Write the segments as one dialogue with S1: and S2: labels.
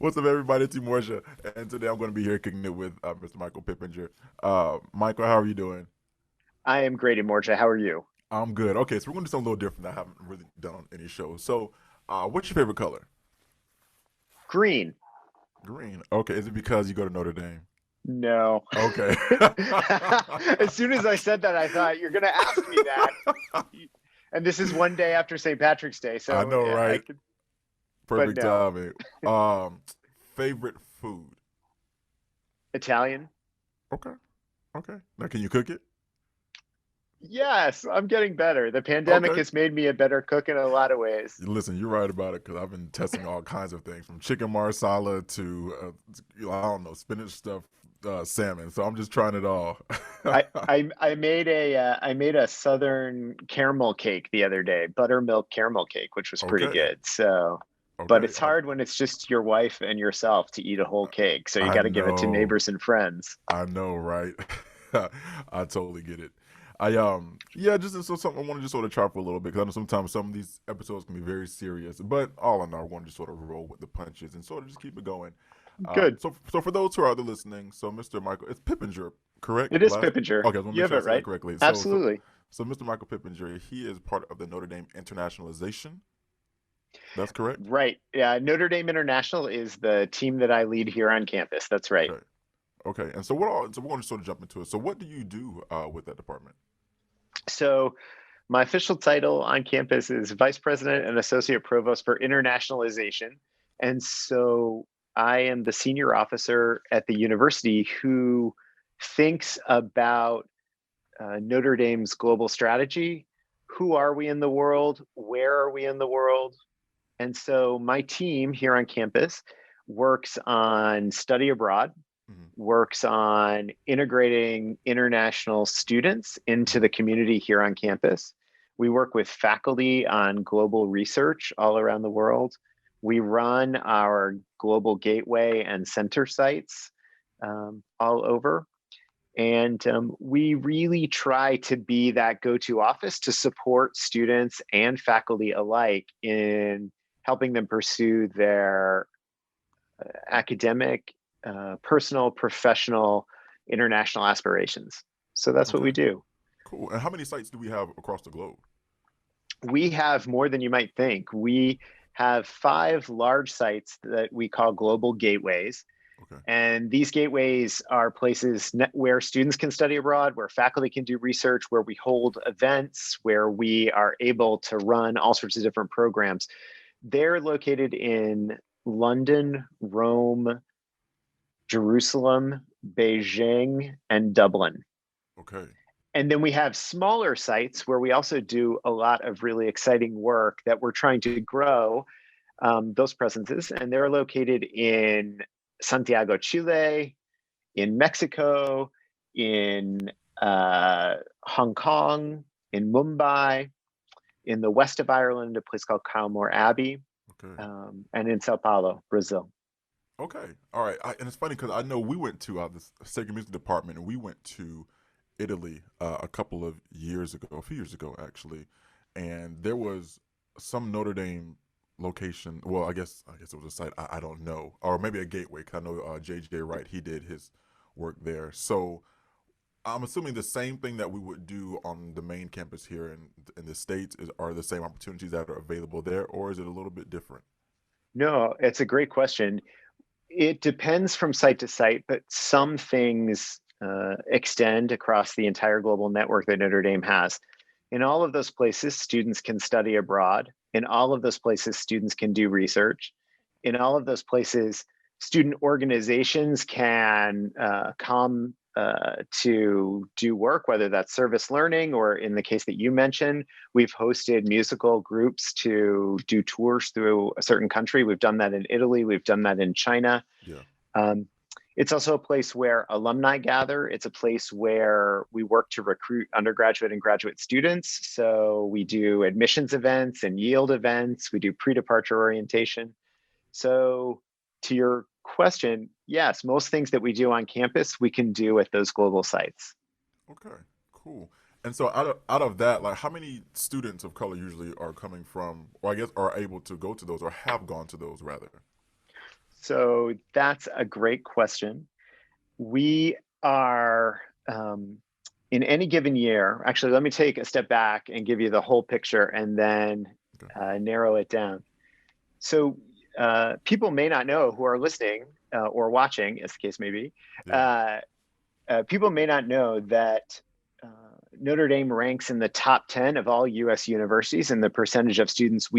S1: What's up, everybody? It's Emorja, and today I'm going to be here kicking it with Mr. Michael Pippenger. Michael, how are you doing?
S2: I am great, Emorja. How are you?
S1: I'm good. Okay, so we're going to do something a little different that I haven't really done on any show. So, what's your favorite color?
S2: Green.
S1: Green. Okay, is it because you go to Notre Dame?
S2: No.
S1: Okay.
S2: As soon as I said that, I thought you're going to ask me that. And this is one day after St. Patrick's Day,
S1: I
S2: so
S1: know,
S2: yeah, I
S1: right?
S2: could, but
S1: Perfect
S2: no.
S1: timing. Um, Favorite food?
S2: Italian?
S1: Okay, okay. Now, can you cook it?
S2: Yes, I'm getting better. The pandemic
S1: Okay.
S2: has made me a better cook in a lot of ways.
S1: Listen, you're right about it because I've been testing all kinds of things from chicken marsala to I don't know, spinach stuff, salmon. So I'm just trying it all.
S2: I made a southern caramel cake the other day, buttermilk caramel cake, which was pretty
S1: Okay,
S2: good. So, but
S1: okay.
S2: it's hard when it's just your wife and yourself to eat a whole cake. So you
S1: I
S2: got to give it to
S1: know,
S2: neighbors and friends.
S1: I know, right? I totally get it. Yeah, just so something I want to just sort of try for a little bit because I know sometimes some of these episodes can be very serious, but all in all, I want to just sort of roll with the punches and sort of just keep it going.
S2: Good.
S1: So for those who are out there listening, so Mr. Michael, it's Pippinger, correct?
S2: It is
S1: Last,
S2: Pippenger.
S1: okay, I want to
S2: You
S1: make
S2: have
S1: sure I
S2: it
S1: said that
S2: right.
S1: correctly.
S2: Absolutely.
S1: So Mr. Michael Pippinger, he is part of the Notre Dame internationalization. That's correct.
S2: Right. Yeah. Notre Dame International is the team that I lead here on campus. That's right.
S1: Okay, okay. And so what? So we're going to sort of jump into it. So what do you do with that department?
S2: So my official title on campus is Vice President and Associate Provost for Internationalization. And so I am the senior officer at the university who thinks about Notre Dame's global strategy. Who are we in the world? Where are we in the world? And so my team here on campus works on study abroad,
S1: Hmm.
S2: works on integrating international students into
S1: Hmm.
S2: the community here on campus. We work with faculty on global research all around the world. We run our global gateway and center sites all over. And we really try to be that go to office to support students and faculty alike in helping them pursue their academic, personal, professional, international aspirations. So that's what
S1: Okay,
S2: we do.
S1: cool. And how many sites do we have across the globe?
S2: We have more than you might think. We have five large sites that we call global gateways.
S1: Okay.
S2: And these gateways are places where students can study abroad, where faculty can do research, where we hold events, where we are able to run all sorts of different programs. They're located in London, Rome, Jerusalem, Beijing, and Dublin.
S1: Okay.
S2: And then we have smaller sites where we also do a lot of really exciting work that we're trying to grow those presences. And they're located in Santiago, Chile, in Mexico, in Hong Kong, in Mumbai, in the west of Ireland, a place called Calmore Abbey,
S1: Okay.
S2: and in Sao Paulo, Brazil.
S1: Okay. All right. And it's funny because I know we went to the sacred music department, and we went to Italy a couple of years ago, a few years ago actually, and there was some Notre Dame location. Well, I guess it was a site. I don't know, or maybe a gateway. 'Cause I know JJ Wright, he did his work there. So I'm assuming the same thing that we would do on the main campus here in the states are the same opportunities that are available there, or is it a little bit different?
S2: No, it's a great question. It depends from site to site, but some things extend across the entire global network that Notre Dame has. In all of those places, students can study abroad. In all of those places, students can do research. In all of those places, student organizations can come to do work, whether that's service learning or in the case that you mentioned, we've hosted musical groups to do tours through a certain country. We've done that in Italy, we've done that in China.
S1: Yeah.
S2: Um, it's also a place where alumni gather. It's a place where we work to recruit undergraduate and graduate students. So we do admissions events and yield events. We do pre-departure orientation. So to your question, yes, most things that we do on campus, we can do at those global sites.
S1: Okay. Cool. And so out of that, like how many students of color usually are coming from, or I guess are able to go to those, or have gone to those rather?
S2: So that's a great question. We are, in any given year, actually, let me take a step back and give you the whole picture and then
S1: Okay.
S2: narrow it down. So people may not know who are listening or watching, as the case may be.
S1: Yeah.
S2: Uh, People may not know that uh, Notre Dame ranks in the top 10 of all US universities in the percentage of students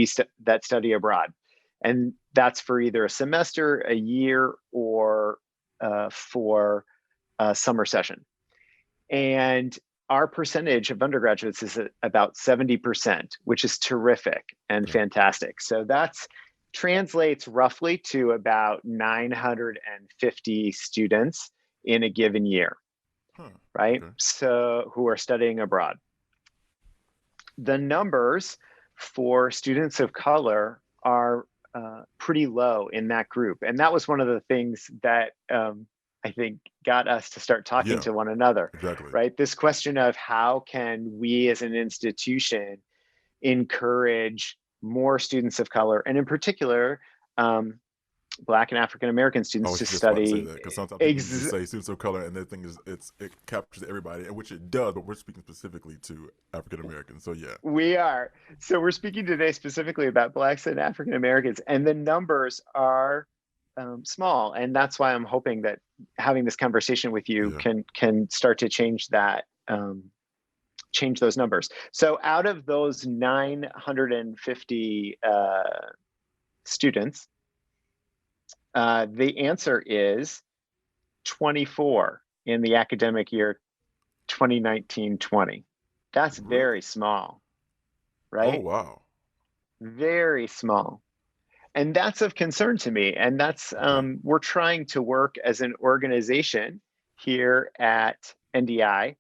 S2: that study abroad. And that's for either a semester, a year, or for a summer session. And our percentage of undergraduates is at about 70%, which is terrific and
S1: Okay.
S2: fantastic. So that's translates roughly to about 950 students in a given year,
S1: Huh.
S2: right?
S1: Okay.
S2: So who are studying abroad. The numbers for students of color are pretty low in that group. And that was one of the things that I think got us to start talking
S1: Yeah.
S2: to one another,
S1: Exactly.
S2: right? This question of how can we as an institution encourage more students of color, and in particular, um, Black and African American
S1: I
S2: students
S1: was
S2: to
S1: just about to say
S2: study.
S1: that because sometimes people just
S2: Ex-
S1: say students of color, and their thing is it captures everybody, and which it does, but we're speaking specifically to African Americans. So yeah.
S2: we are. So we're speaking today specifically about Blacks and African Americans, and the numbers are small, and that's why I'm hoping that having this conversation with you
S1: Yeah.
S2: can start to change that. Change those numbers. So out of those 950 students, the answer is 24 in the academic year 2019-20. That's
S1: Really?
S2: very small,
S1: Oh
S2: right?
S1: wow.
S2: Very small. And that's of concern to me. And that's,
S1: Okay.
S2: we're trying to work as an organization here at NDI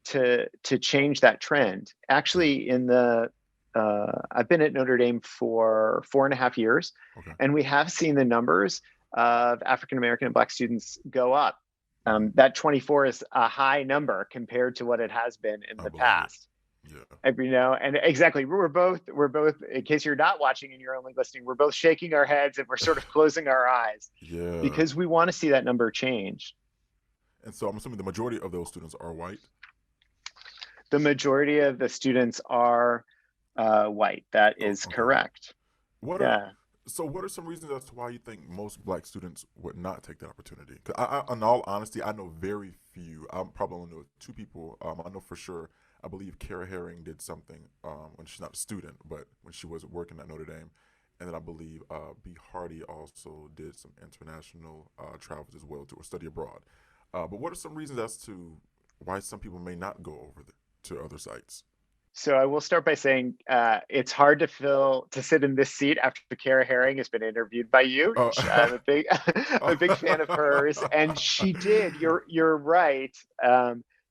S2: to change that trend.
S1: Yeah.
S2: Actually, I've been at Notre Dame for 4.5 years,
S1: Okay.
S2: and we have seen the numbers of African American and Black students go up.
S1: Hmm.
S2: That 24 is a high number compared to what it has been in
S1: I
S2: the
S1: believe it.
S2: past.
S1: Yeah.
S2: And exactly, we're both, in case you're not watching and you're only listening, we're both shaking our heads and we're sort of closing our eyes
S1: Yeah.
S2: because we want to see that number change.
S1: And so I'm assuming the majority of those students are white.
S2: The majority of the students are white. That
S1: Oh,
S2: is
S1: okay.
S2: correct.
S1: What are
S2: Yeah.
S1: so? What are some reasons as to why you think most black students would not take that opportunity? Because in all honesty, I know very few. I probably only know two people. I know for sure. I believe Kara Herring did something when she's not a student, but when she was working at Notre Dame, and then I believe B. Hardy also did some international travels as well to study abroad. But what are some reasons as to why some people may not go over to other sites?
S2: So I will start by saying it's hard to sit in this seat after Kara Herring has been interviewed by you.
S1: Uh,
S2: I'm a big I'm a big fan of hers, and she did. You're right,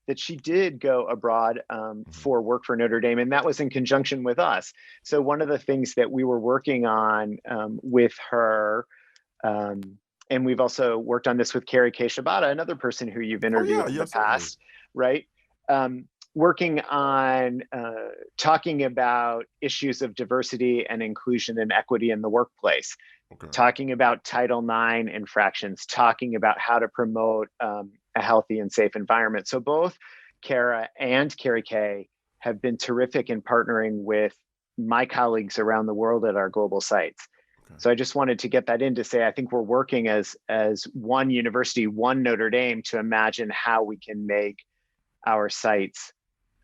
S2: that she did go abroad
S1: Mhm.
S2: for work for Notre Dame, and that was in conjunction with us. So one of the things that we were working on with her. And we've also worked on this with Carrie K. Shibata, another person who you've
S1: Oh
S2: interviewed
S1: yeah,
S2: in
S1: yeah,
S2: the
S1: certainly.
S2: past, right? Working on talking about issues of diversity and inclusion and equity in the workplace,
S1: Okay.
S2: talking about Title IX infractions, talking about how to promote a healthy and safe environment. So both Kara and Carrie Kay have been terrific in partnering with my colleagues around the world at our global sites.
S1: Okay.
S2: So I just wanted to get that in to say I think we're working as one university, one Notre Dame, to imagine how we can make our sites,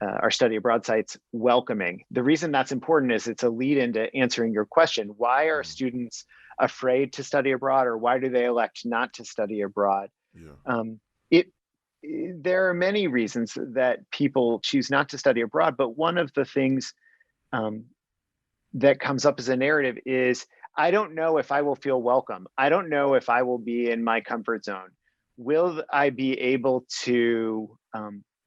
S2: our study abroad sites, welcoming. The reason that's important is it's a lead into answering your question. Why are
S1: Mhm.
S2: students afraid to study abroad, or why do they elect not to study abroad?
S1: Yeah.
S2: Um, it There are many reasons that people choose not to study abroad, but one of the things um, that comes up as a narrative is I don't know if I will feel welcome. I don't know if I will be in my comfort zone. Will I be able to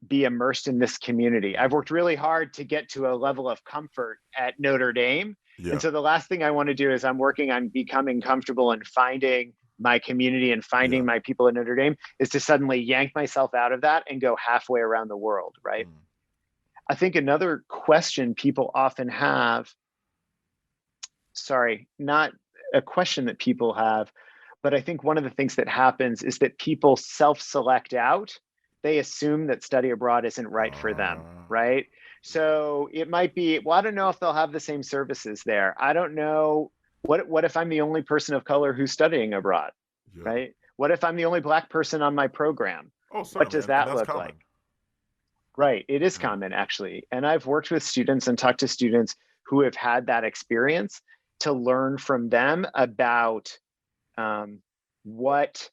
S2: be immersed in this community? I've
S1: Mhm.
S2: worked really hard to get to a level of comfort at Notre Dame. And
S1: Yeah.
S2: so the last thing I want to do is I'm working on becoming comfortable and finding my community and finding
S1: Yeah.
S2: my people at Notre Dame is to suddenly yank myself out of that and go halfway around the world, right?
S1: Mm.
S2: I think another question people often have, sorry, not a question that people have, But I think one of the things that happens is that people self-select out. They assume that study abroad isn't right for them, right?
S1: Yeah.
S2: So it might be, well, I don't know if they'll have the same services there. I don't know. What if I'm the only person of color who's studying abroad,
S1: Yeah.
S2: right? What if I'm the only Black person on my program?
S1: Oh,
S2: What
S1: certainly,
S2: does
S1: and
S2: that
S1: that's
S2: look like?
S1: common.
S2: Right. It is
S1: Yeah.
S2: common, actually. And I've worked with students and talked to students who have had that experience to learn from them about um, what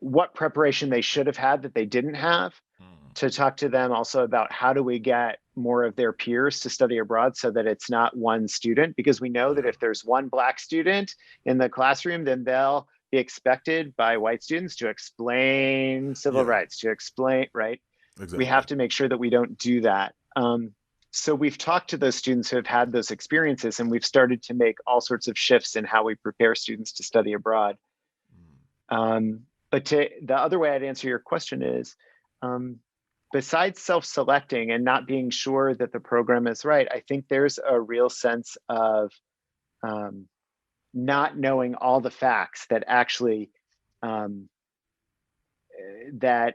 S2: what preparation they should have had that they didn't have,
S1: Mm.
S2: to talk to them also about how do we get more of their peers to study abroad so that it's not one student, because we know that
S1: Yeah.
S2: if there's one Black student in the classroom, then they'll be expected by white students to explain civil
S1: Yeah.
S2: rights, to explain, right? We
S1: Exactly.
S2: have to make sure that we don't do that. So we've talked to those students who have had those experiences, and we've started to make all sorts of shifts in how we prepare students to study abroad.
S1: Mm.
S2: But the other way I'd answer your question is, um, besides self-selecting and not being sure that the program is right, I think there's a real sense of um, not knowing all the facts that actually um, that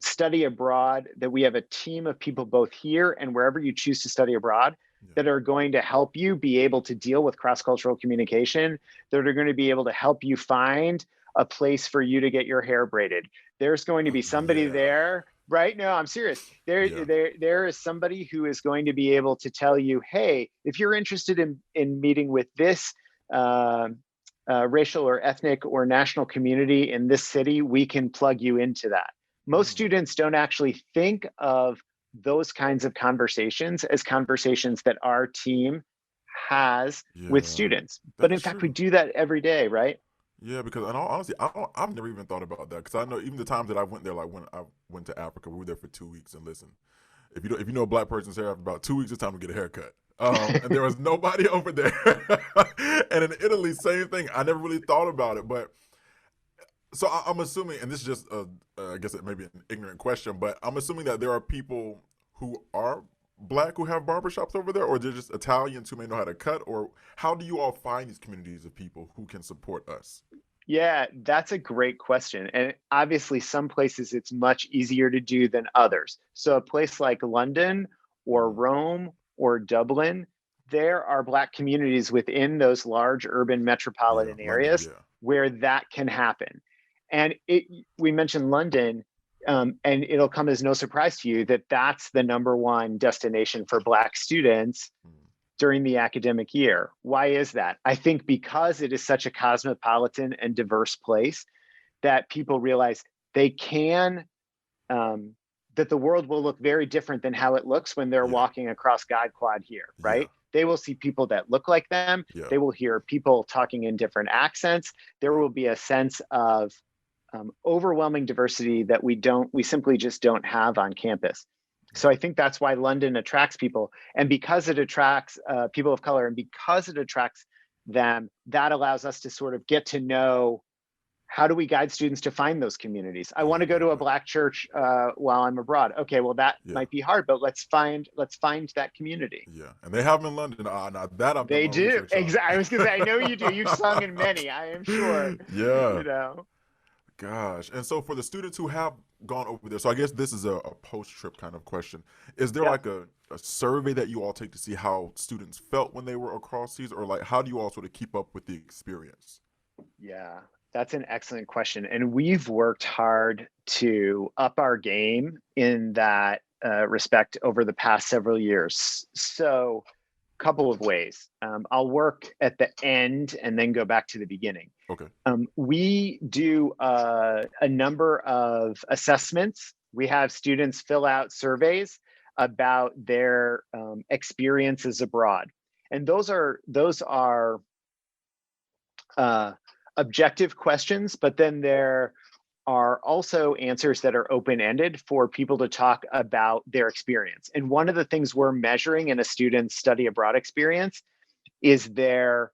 S2: study abroad, that we have a team of people both here and wherever you choose to study abroad
S1: Yeah.
S2: that are going to help you be able to deal with cross-cultural communication, that are going to be able to help you find a place for you to get your hair braided. There's going to be somebody
S1: Yeah.
S2: there, right? No, I'm serious.
S1: Yeah.
S2: There is somebody who is going to be able to tell you, hey, if you're interested in meeting with this uh, racial or ethnic or national community in this city, we can plug you into that. Most
S1: Mm.
S2: students don't actually think of those kinds of conversations as conversations that our team has with
S1: Yeah.
S2: students. But
S1: That's
S2: in fact, we
S1: true.
S2: do that every day, right?
S1: Yeah, because in all honesty, I've never even thought about that. Because I know even the times that I went there, like when I went to Africa, we were there for 2 weeks. And listen, if you know a black person's hair after about 2 weeks, it's time to get a haircut. And there was nobody over there. And in Italy, same thing. I never really thought about it, but so I'm assuming, and this is just, I guess it may be an ignorant question, but I'm assuming that there are people who are black who have barbershops over there, or they're just Italians who may know how to cut, or how do you all find these communities of people who can support us?
S2: Yeah, that's a great question. And obviously, some places it's much easier to do than others. So, a place like London or
S1: Mm.
S2: Rome or Dublin, there are Black communities within those large urban
S1: Yeah,
S2: metropolitan
S1: London.
S2: areas
S1: Yeah,
S2: where that can happen. And we mentioned London, and it'll come as no surprise to you that that's the number one destination for Black students
S1: mm.
S2: during the academic year. Why is that? I think because it is such a cosmopolitan and diverse place that people realize they can, um, that the world will look very different than how it looks when they're
S1: Yeah,
S2: walking across God Quad here,
S1: yeah,
S2: right? They will see people that look like them.
S1: yeah,
S2: They will hear people talking in different accents. There
S1: yeah.
S2: will be a sense of overwhelming diversity that we simply just don't have on campus. So I think that's why London attracts people, and because it attracts people of color, and because it attracts them, that allows us to sort of get to know how do we guide students to find those communities. I want to go to a
S1: Exactly.
S2: Black church while I'm abroad. Okay, well that
S1: Yeah,
S2: might be hard, but let's find that community.
S1: yeah. And they have them in London. Now that I've done
S2: They
S1: my
S2: do.
S1: research on.
S2: Exactly. I was gonna say, I know you do. You've sung in many, I am sure.
S1: Yeah.
S2: You know.
S1: Gosh. And so for the students who have gone over there, so I guess this is a post trip kind of question. Is there
S2: Yep.
S1: like a survey that you all take to see how students felt when they were across seas, or like how do you all sort of keep up with the experience?
S2: Yeah, that's an excellent question. And we've worked hard to up our game in that respect over the past several years. So, couple of ways. I'll work at the end and then go back to the beginning.
S1: Okay.
S2: We do a number of assessments. We have students fill out surveys about their experiences abroad, and those are uh, objective questions, but then there are also answers that are open ended for people to talk about their experience. And one of the things we're measuring in a student's study abroad experience is their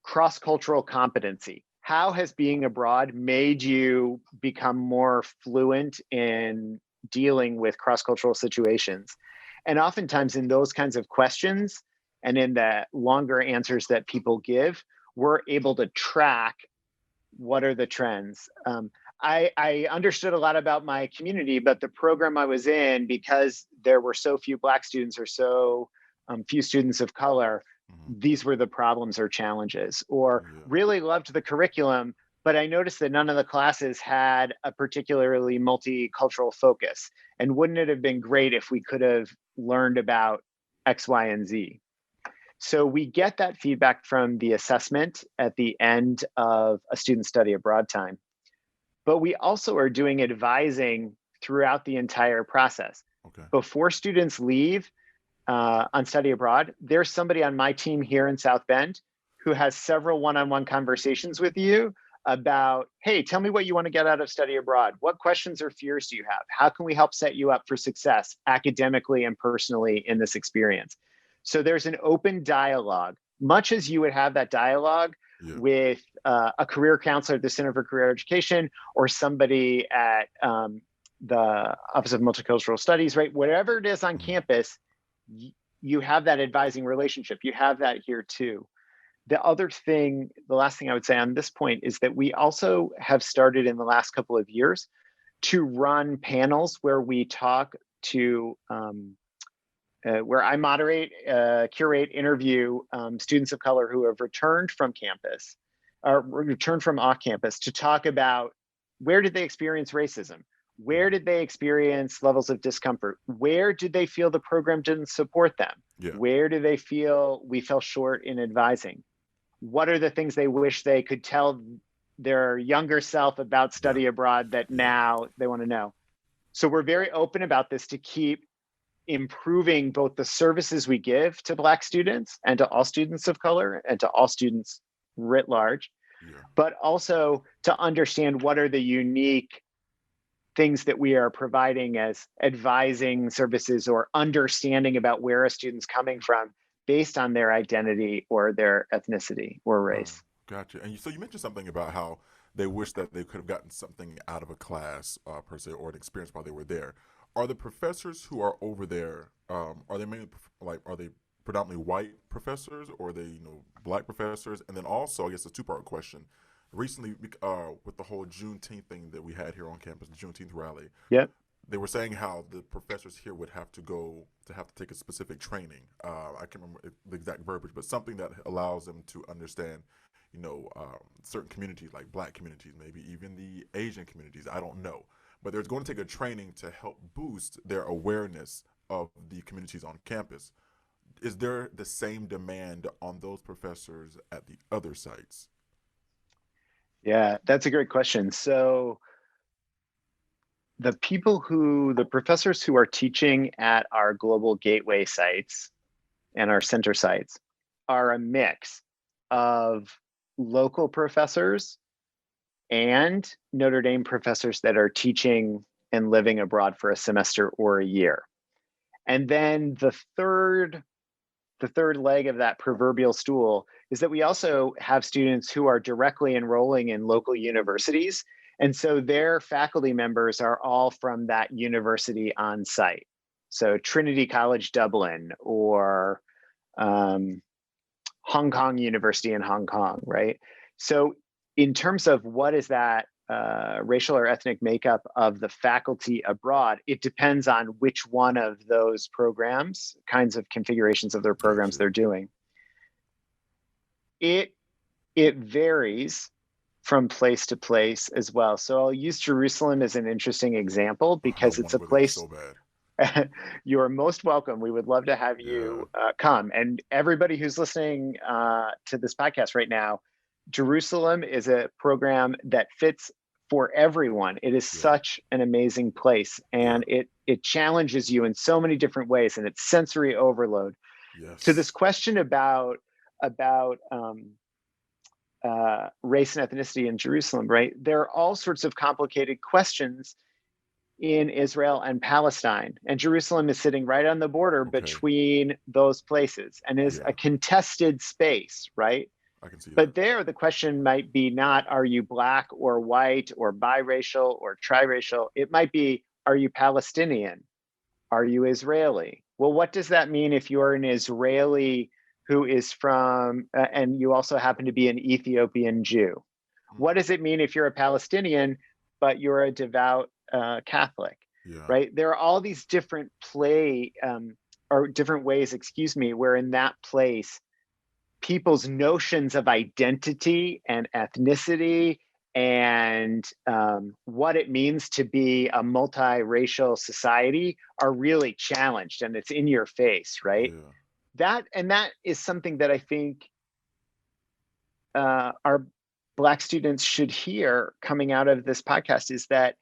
S2: cross cultural competency. How has being abroad made you become more fluent in dealing with cross cultural situations? And oftentimes, in those kinds of questions and in the longer answers that people give, we're able to track what are the trends. I understood a lot about my community, but the program I was in, because there were so few Black students or so few students of color,
S1: Hmm.
S2: these were the problems or challenges. Or
S1: Yeah.
S2: really loved the curriculum, but I noticed that none of the classes had a particularly multicultural focus. And wouldn't it have been great if we could have learned about X, Y, and Z? So we get that feedback from the assessment at the end of a student study abroad time. But we also are doing advising throughout the entire process.
S1: Okay.
S2: Before students leave on study abroad, there's somebody on my team here in South Bend who has several one-on-one conversations with you about, hey, tell me what you want to get out of study abroad. What questions or fears do you have? How can we help set you up for success academically and personally in this experience? So there's an open dialogue, much as you would have that dialogue
S1: Yeah.
S2: with a career counselor at the Center for Career Education or somebody at the Office of Multicultural Studies, right? Whatever it is on
S1: Hmm.
S2: campus, you have that advising relationship. You have that here too. The other thing, the last thing I would say on this point is that we also have started in the last couple of years to run panels where we talk to, where I moderate, curate, interview students of color who have returned from campus or returned from off campus to talk about where did they experience racism? Where
S1: Hmm.
S2: did they experience levels of discomfort? Where did they feel the program didn't support them?
S1: Yeah.
S2: Where do they feel we fell short in advising? What are the things they wish they could tell their younger self about
S1: Yeah.
S2: study abroad that
S1: Yeah.
S2: now they want to know? So we're very open about this to keep improving both the services we give to Black students and to all students of color and to all students writ large,
S1: Yeah.
S2: but also to understand what are the unique things that we are providing as advising services or understanding about where a student's coming from based on their identity or their ethnicity or
S1: Oh,
S2: race.
S1: gotcha. And so you mentioned something about how they wish that they could have gotten something out of a class, per se, or an experience while they were there. Are the professors who are over there, are they mainly are they predominantly white professors, or are they Black professors? And then also, I guess a two-part question. Recently, with the whole Juneteenth thing that we had here on campus, the Juneteenth rally,
S2: Yep.
S1: they were saying how the professors here would have to have to take a specific training. I can't remember the exact verbiage, but something that allows them to understand, certain communities like Black communities, maybe even the Asian communities. I don't know, but there's going to take a training to help boost their awareness of the communities on campus. Is there the same demand on those professors at the other sites?
S2: Yeah, that's a great question. So the professors who are teaching at our global gateway sites and our center sites are a mix of local professors and Notre Dame professors that are teaching and living abroad for a semester or a year. And then the third leg of that proverbial stool is that we also have students who are directly enrolling in local universities. And so their faculty members are all from that university on site. So Trinity College Dublin or um, Hong Kong University in Hong Kong, right? So in terms of what is that racial or ethnic makeup of the faculty abroad, it depends on which one of those programs, kinds of configurations of their programs
S1: Gotcha.
S2: they're doing. It it varies from place to place as well. So I'll use Jerusalem as an interesting example
S1: I
S2: because
S1: want
S2: it's
S1: to
S2: a
S1: go there
S2: place.
S1: so bad.
S2: You are most welcome. We would love to have
S1: Yeah.
S2: you come. And everybody who's listening to this podcast right now, Jerusalem is a program that fits for everyone. It is
S1: Yeah.
S2: such an amazing place,
S1: Yeah.
S2: and it challenges you in so many different ways, and it's sensory overload. To this
S1: Yes.
S2: question about race and ethnicity in Jerusalem, right? There are all sorts of complicated questions in Israel and Palestine. And Jerusalem is sitting right on the border
S1: Okay.
S2: between those places and is
S1: Yeah.
S2: a contested space, right?
S1: I can see that.
S2: But there, the question might be not are you Black or white or biracial or triracial? It might be are you Palestinian? Are you Israeli? Well, what does that mean if you're an Israeli who is from, and you also happen to be an Ethiopian Jew.
S1: Mm.
S2: What does it mean if you're a Palestinian, but you're a devout Catholic,
S1: Yeah.
S2: right? There are all these different or different ways, excuse me, where in that place, people's notions of identity and ethnicity and what it means to be a multiracial society are really challenged, and it's in your face, right?
S1: Yeah.
S2: That is something that I think our Black students should hear coming out of this podcast, is that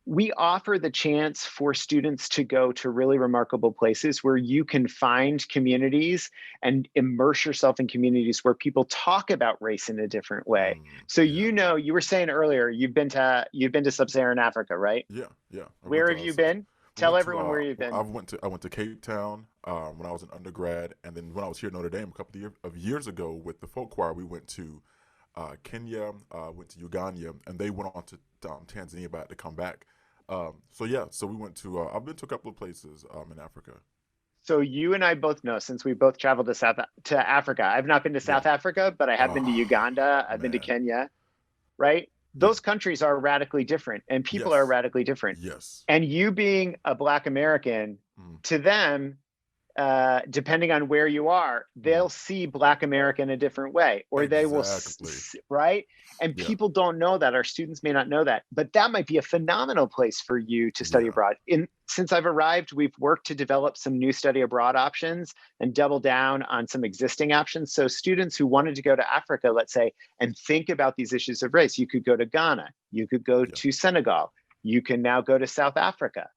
S2: we offer the chance for students to go to really remarkable places where you can find communities and immerse yourself in communities where people talk about race in a different way. So,
S1: Yeah.
S2: you were saying earlier you've been to sub-Saharan Africa, right?
S1: Yeah. Yeah. I went
S2: Where
S1: to
S2: have you been?
S1: we
S2: Tell
S1: went to
S2: everyone where you've been.
S1: I went to Cape Town when I was an undergrad, and then when I was here at Notre Dame a couple of years ago with the folk choir, we went to Kenya, went to Uganda, and they went on to Tanzania, but had to come back. So yeah, so we went to. I've been to a couple of places in Africa.
S2: So you and I both know, since we both traveled to Africa. I've not been to
S1: Yeah.
S2: South Africa, but I have been to
S1: Oh
S2: Uganda. I've been to
S1: man.
S2: Kenya, right?
S1: Yeah.
S2: Those countries are radically different and people are
S1: Yes.
S2: radically different.
S1: Yes.
S2: And you being a Black American,
S1: Mm,
S2: to them, depending on where you are,
S1: mm.
S2: they'll see Black America in a different way, or they will,
S1: Exactly.
S2: right? And
S1: Yeah.
S2: people don't know that. Our students may not know that, but that might be a phenomenal place for you to study
S1: Yeah.
S2: abroad. Since I've arrived, we've worked to develop some new study abroad options and double down on some existing options. So students who wanted to go to Africa, let's say, and think about these issues of race, you could go to Ghana, you could go
S1: Yeah.
S2: to Senegal, you can now go to South Africa.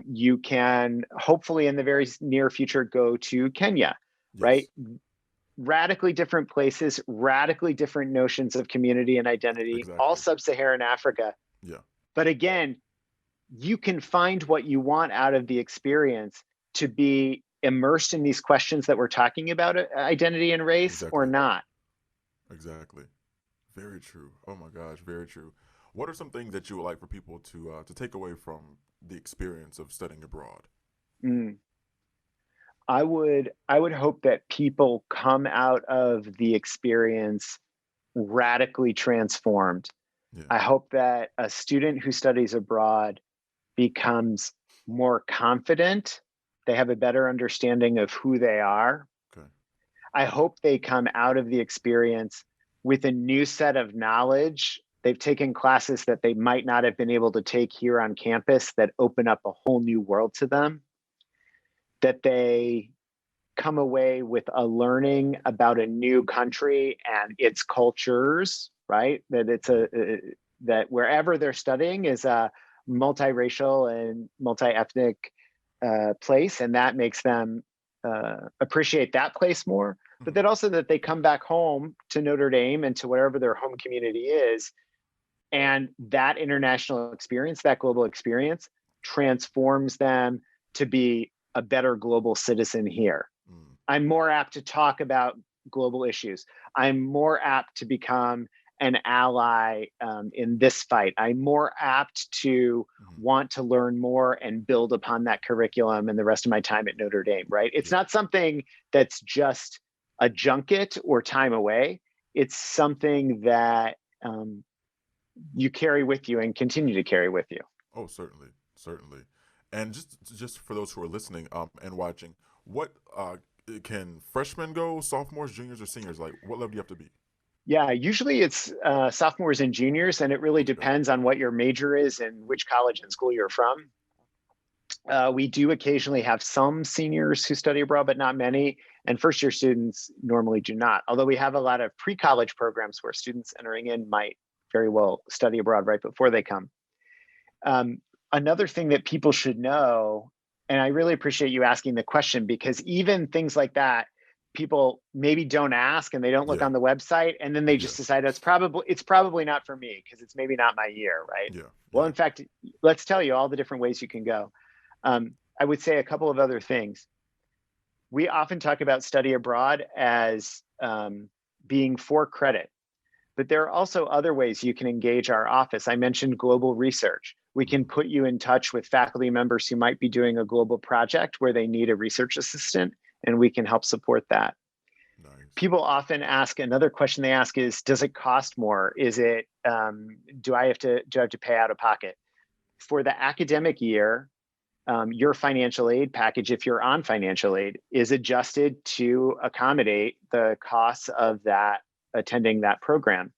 S2: You can hopefully in the very near future go to Kenya, right?
S1: Yes.
S2: Radically different places, radically different notions of community and identity, all
S1: Exactly.
S2: sub-Saharan Africa.
S1: Yeah.
S2: But again, you can find what you want out of the experience to be immersed in these questions that we're talking about, identity and race, or
S1: Exactly.
S2: not.
S1: Exactly. Very true. Oh my gosh, very true. What are some things that you would like for people to take away from the experience of studying abroad?
S2: Mm. I would hope that people come out of the experience radically transformed.
S1: Yeah.
S2: I hope that a student who studies abroad becomes more confident. They have a better understanding of who they are.
S1: Okay.
S2: I hope they come out of the experience with a new set of knowledge. They've taken classes that they might not have been able to take here on campus that open up a whole new world to them, that they come away with a learning about a new country and its cultures, right? That that wherever they're studying is a multiracial and multi-ethnic place, and that makes them appreciate that place more. But
S1: Hmm.
S2: then also that they come back home to Notre Dame and to whatever their home community is, and that international experience, that global experience, transforms them to be a better global citizen here.
S1: Mm.
S2: I'm more apt to talk about global issues. I'm more apt to become an ally in this fight. I'm more apt to
S1: Hmm.
S2: want to learn more and build upon that curriculum and the rest of my time at Notre Dame, right? It's
S1: Yeah.
S2: not something that's just a junket or time away. It's something that you carry with you and continue to carry with you.
S1: Oh, certainly, certainly. And just for those who are listening and watching, what can freshmen go, sophomores, juniors, or seniors? Like, what level do you have to be?
S2: Yeah, usually it's sophomores and juniors, and it really
S1: Okay.
S2: depends on what your major is and which college and school you're from. We do occasionally have some seniors who study abroad, but not many. And first year students normally do not. Although we have a lot of pre-college programs where students entering in might very well study abroad right before they come. Another thing that people should know, and I really appreciate you asking the question, because even things like that, people maybe don't ask and they don't look
S1: Yeah.
S2: on the website, and then they
S1: Yeah.
S2: just decide it's probably not for me because it's maybe not my year, right?
S1: Yeah.
S2: Well,
S1: Yeah.
S2: in fact, let's tell you all the different ways you can go. I would say a couple of other things. We often talk about study abroad as being for credit, but there are also other ways you can engage our office. I mentioned global research. We can
S1: Mhm.
S2: put you in touch with faculty members who might be doing a global project where they need a research assistant, and we can help support that. People often ask, another question they ask is, does it cost more? Is it, do I have to pay out of pocket? For the academic year, your financial aid package, if you're on financial aid, is adjusted to accommodate the costs of that attending that program.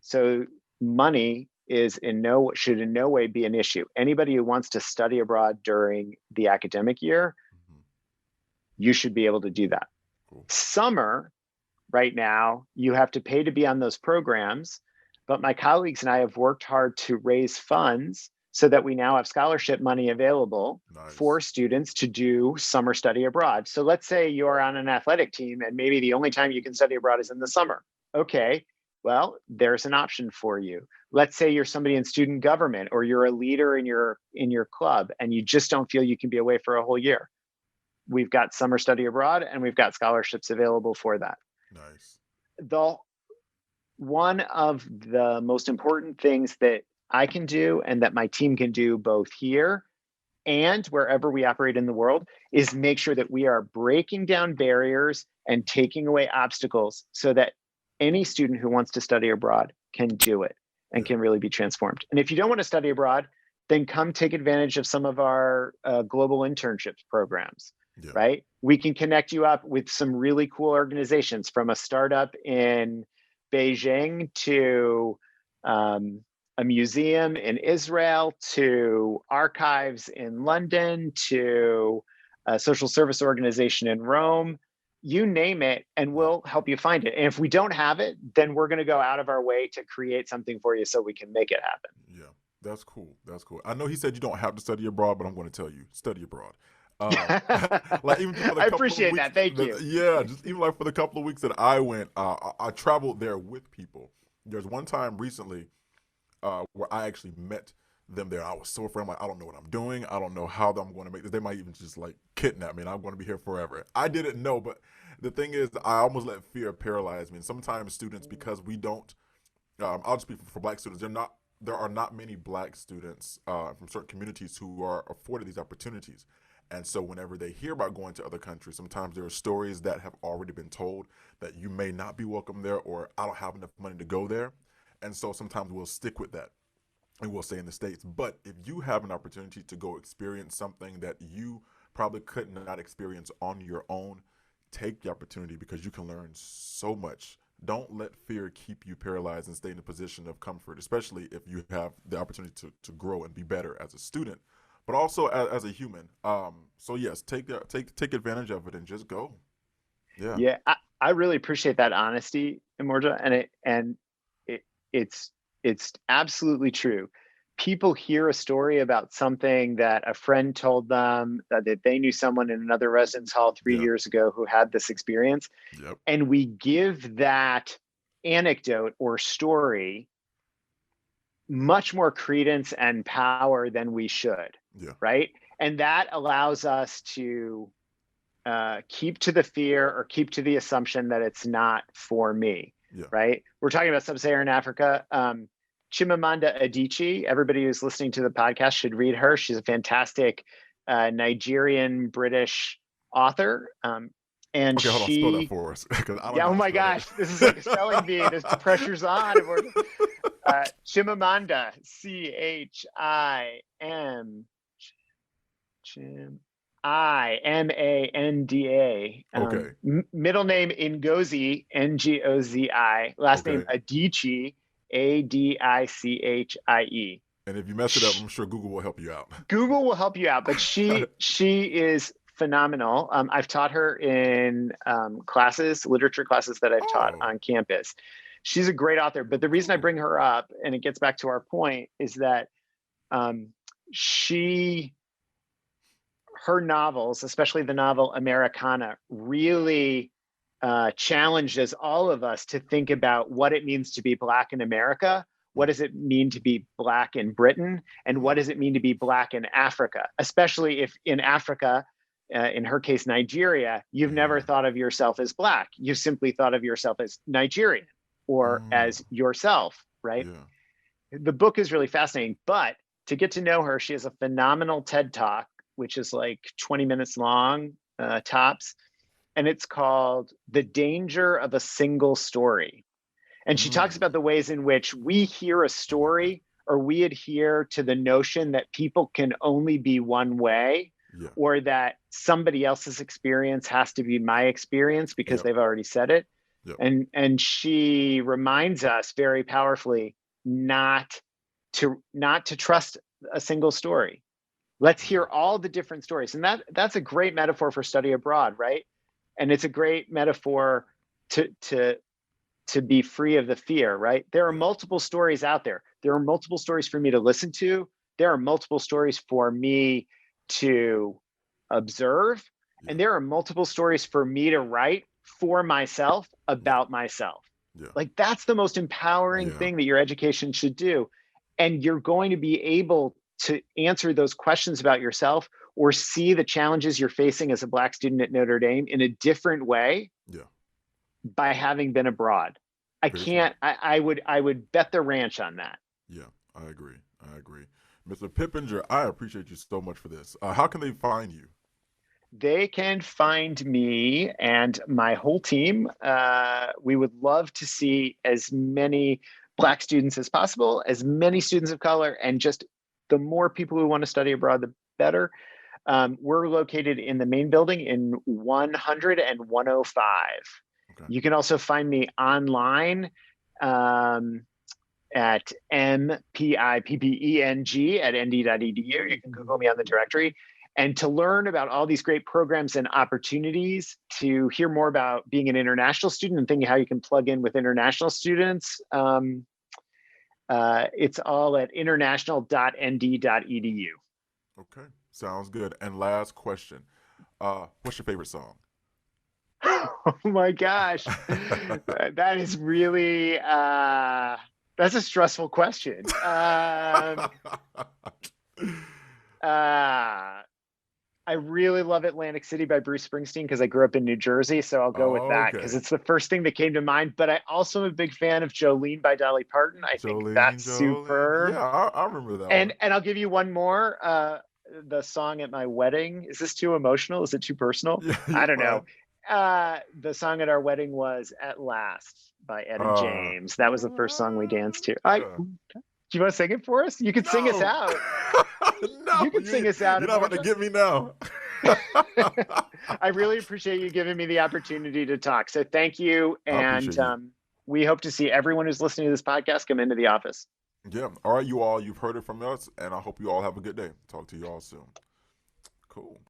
S2: So money should in no way be an issue. Anybody who wants to study abroad during the academic year,
S1: Mm-hmm.
S2: you should be able to do that.
S1: Cool.
S2: Summer, right now, you have to pay to be on those programs, but my colleagues and I have worked hard to raise funds so that we now have scholarship money available for
S1: Nice.
S2: students to do summer study abroad. So let's say you're on an athletic team and maybe the only time you can study abroad is in the summer. Okay, well, there's an option for you. Let's say you're somebody in student government or you're a leader in your club and you just don't feel you can be away for a whole year. We've got summer study abroad and we've got scholarships available for that.
S1: Nice.
S2: The one of the most important things that I can do and that my team can do both here and wherever we operate in the world is make sure that we are breaking down barriers and taking away obstacles so that any student who wants to study abroad can do it and
S1: Yeah.
S2: can really be transformed. And if you don't want to study abroad, then come take advantage of some of our global internships programs,
S1: Yeah.
S2: right? We can connect you up with some really cool organizations, from a startup in Beijing to a museum in Israel to archives in London to a social service organization in Rome. You name it, and we'll help you find it. And if we don't have it, then we're going to go out of our way to create something for you so we can make it happen.
S1: Yeah. That's cool. That's cool. I know he said you don't have to study abroad, but I'm going to tell you, study abroad. Like even for the
S2: I
S1: couple of
S2: appreciate
S1: weeks,
S2: that. Thank you.
S1: yeah, just even like for the couple of weeks that I went, I traveled there with people. There's one time recently where I actually met them there. I was so afraid. I'm like, I don't know what I'm doing. I don't know how I'm going to make this. They might even just like kidnap me, and I'm going to be here forever. I didn't know, but the thing is, I almost let fear paralyze me. And sometimes students, because we don't, I'll just speak for Black students. There are not many Black students from certain communities who are afforded these opportunities. And so whenever they hear about going to other countries, sometimes there are stories that have already been told that you may not be welcome there, or I don't have enough money to go there. And so sometimes we'll stick with that and we'll stay in the States. But if you have an opportunity to go experience something that you probably could not experience on your own, take the opportunity because you can learn so much. Don't let fear keep you paralyzed and stay in a position of comfort, especially if you have the opportunity to grow and be better as a student, but also as a human. So yes, take advantage of it and just go. Yeah.
S2: Yeah, I really appreciate that honesty, Emorja, and it's it's absolutely true. People hear a story about something that a friend told them, that they knew someone in another residence hall three
S1: Yep.
S2: years ago who had this experience,
S1: Yep.
S2: and we give that anecdote or story much more credence and power than we should,
S1: Yeah.
S2: right? And that allows us to keep to the fear or keep to the assumption that it's not for me,
S1: Yeah.
S2: right? We're talking about sub-Saharan Africa. Chimamanda Adichie, everybody who's listening to the podcast should read her. She's a fantastic Nigerian British author. And
S1: Okay, hold on. Spell that
S2: she,
S1: for us because I don't
S2: yeah,
S1: know
S2: oh
S1: how to
S2: my
S1: spell
S2: gosh, this is like a spelling bee. The pressure's on. Chimamanda, Chimamanda.
S1: Okay.
S2: Middle name Ngozi, Ngozi. Last name
S1: Okay.
S2: Adichie, Adichie.
S1: And if you mess it up, I'm sure Google will help you out.
S2: Google will help you out, but she is phenomenal. I've taught her in classes, literature classes that I've taught
S1: Oh,
S2: on campus. She's a great author, but the reason I
S1: cool.
S2: bring her up, and it gets back to our point, is that she, her novels, especially the novel Americana, really challenges all of us to think about what it means to be Black in America. What does it mean to be Black in Britain? And what does it mean to be Black in Africa? Especially if in Africa, in her case, Nigeria, you've never thought of yourself as Black. You've simply thought of yourself as Nigerian or as yourself, right?
S1: Yeah.
S2: The book is really fascinating, but to get to know her, she has a phenomenal TED Talk, which is like 20 minutes long, tops. and it's called The Danger of a Single Story. And she talks
S1: Mm,
S2: about the ways in which we hear a
S1: I like that.
S2: story or we adhere to the notion that people can only be one way,
S1: Yeah.
S2: or that somebody else's experience has to be my experience because
S1: Yep.
S2: they've already said it.
S1: Yep.
S2: And she reminds us very powerfully not to trust a single story. Let's
S1: Yeah.
S2: hear all the different stories. And that's a great metaphor for study abroad, right? And it's a great metaphor to be free of the fear, right? There are
S1: Yeah.
S2: multiple stories out there. There are multiple stories for me to listen to. There are multiple stories for me to observe.
S1: Yeah.
S2: And there are multiple stories for me to write for myself
S1: Yeah.
S2: about myself.
S1: Yeah.
S2: Like, that's the most empowering
S1: Yeah.
S2: thing that your education should do. And you're going to be able to answer those questions about yourself or see the challenges you're facing as a Black student at Notre Dame in a different way
S1: Yeah.
S2: by having been abroad. I
S1: Very true.
S2: can't. I would bet the ranch on that.
S1: Yeah. I agree. I agree. Mr. Pippenger, I appreciate you so much for this. How can they find you?
S2: They can find me and my whole team. We would love to see as many Black students as possible, as many students of color, and just the more people who want to study abroad, the better. We're located in the main building in 100 and 105.
S1: Okay.
S2: You can also find me online at MPIPPENG at nd.edu. You can Google me on the directory. And to learn about all these great programs and opportunities, to hear more about being an international student and thinking how you can plug in with international students, it's all at international.nd.edu.
S1: Okay. Sounds good. And last question. What's your favorite song?
S2: Oh my gosh. That is really that's a stressful question. Uh, I really love Atlantic City by Bruce Springsteen because I grew up in New Jersey. So I'll go with that because
S1: Okay.
S2: it's the first thing that came to mind. But I also am a big fan of Jolene by Dolly Parton. I think
S1: Jolene,
S2: that's
S1: Jolene.
S2: superb.
S1: Yeah, I remember that one.
S2: And I'll give you one more. The song at my wedding. Is this too emotional? Is it too personal?
S1: Yeah,
S2: I
S1: you're
S2: don't know.
S1: fine.
S2: The song at our wedding was "At Last" by Etta
S1: Uh,
S2: James. That was the first song we danced to. Do you want to sing it for us? You could sing us
S1: no,
S2: out.
S1: no,
S2: You could sing us out,
S1: you're not about to
S2: Emorja.
S1: get me now.
S2: I really appreciate you giving me the opportunity to talk. So thank you.
S1: I
S2: And
S1: appreciate you.
S2: we hope to see everyone who's listening to this podcast come into the office.
S1: Yeah. All right, you all, you've heard it from us, and I hope you all have a good day. Talk to you all soon. Cool.